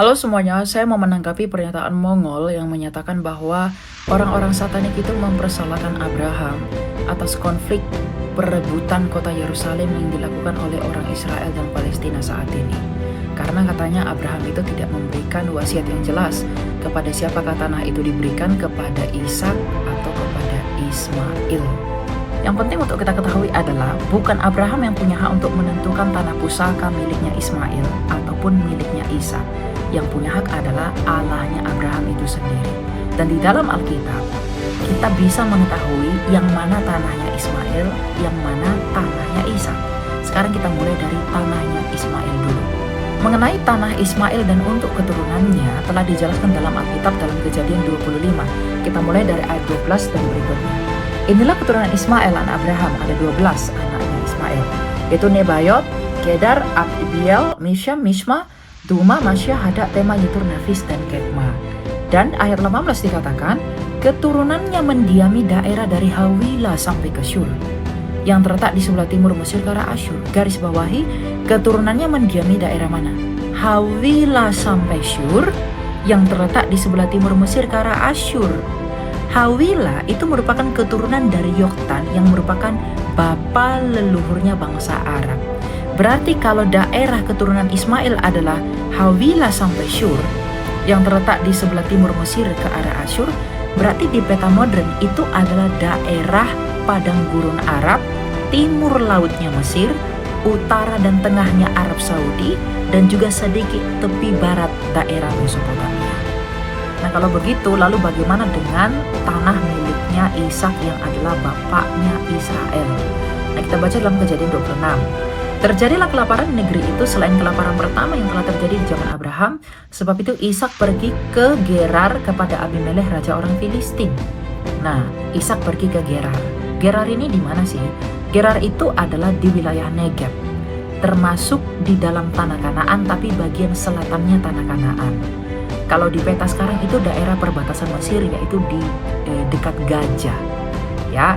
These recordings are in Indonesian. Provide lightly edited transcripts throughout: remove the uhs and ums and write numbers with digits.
Halo semuanya, saya mau menanggapi pernyataan Mongol yang menyatakan bahwa orang-orang satanik itu mempersalahkan Abraham atas konflik perebutan kota Yerusalem yang dilakukan oleh orang Israel dan Palestina saat ini. Karena katanya Abraham itu tidak memberikan wasiat yang jelas kepada siapakah tanah itu diberikan, kepada Ishak atau kepada Ismail. Yang penting untuk kita ketahui adalah bukan Abraham yang punya hak untuk menentukan tanah pusaka miliknya Ismail ataupun miliknya Ishak. Yang punya hak adalah Allahnya Abraham itu sendiri. Dan di dalam Alkitab, kita bisa mengetahui yang mana tanahnya Ismail, yang mana tanahnya Ishak. Sekarang kita mulai dari tanahnya Ismail dulu. Mengenai tanah Ismail dan untuk keturunannya telah dijelaskan dalam Alkitab dalam Kejadian 25. Kita mulai dari ayat 12 dan berikutnya. Inilah keturunan Ismail anak Abraham, ada 12 anaknya Ismail, yaitu Nebayot, Kedar, Abdiel, Misham, Mishma, Duma, Masya, Hadak, Tema, Yetur, Nafis, dan Kedma. Dan ayat 18 dikatakan, keturunannya mendiami daerah dari Hawilah sampai ke Syur, yang terletak di sebelah timur Mesir ke arah Asyur. Garis bawahi, keturunannya mendiami daerah mana? Hawilah sampai Syur, yang terletak di sebelah timur Mesir ke arah Asyur. Hawilah itu merupakan keturunan dari Yoktan yang merupakan bapa leluhurnya bangsa Arab. Berarti kalau daerah keturunan Ismail adalah Hawilah sampai Syur yang terletak di sebelah timur Mesir ke arah Asyur, berarti di peta modern itu adalah daerah padang gurun Arab, timur lautnya Mesir, utara dan tengahnya Arab Saudi, dan juga sedikit tepi barat daerah Mesopotamia. Nah kalau begitu, lalu bagaimana dengan tanah miliknya Ishak yang adalah bapaknya Israel? Nah kita baca dalam Kejadian 26. Terjadilah kelaparan di negeri itu selain kelaparan pertama yang telah terjadi di zaman Abraham. Sebab itu Ishak pergi ke Gerar kepada Abimelekh raja orang Filistin. Nah Ishak pergi ke Gerar. Gerar ini di mana sih? Gerar itu adalah di wilayah Negeb, termasuk di dalam tanah Kanaan, tapi bagian selatannya tanah Kanaan. Kalau di peta sekarang itu daerah perbatasan Mesir, yaitu di dekat Gaza, ya.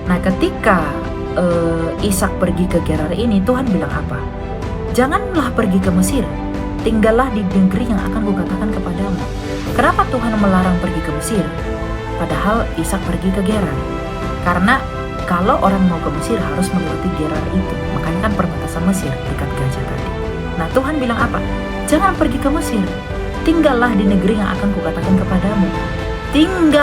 Nah, ketika Ishak pergi ke Gerar ini, Tuhan bilang apa? Janganlah pergi ke Mesir, tinggallah di negeri yang akan kukatakan kepadamu. Kenapa Tuhan melarang pergi ke Mesir? Padahal Ishak pergi ke Gerar. Karena kalau orang mau ke Mesir harus melewati Gerar itu, makanya kan perbatasan Mesir dekat Gaza tadi. Nah, Tuhan bilang apa? Jangan pergi ke Mesir, tinggallah di negeri yang akan kukatakan kepadamu. Tinggal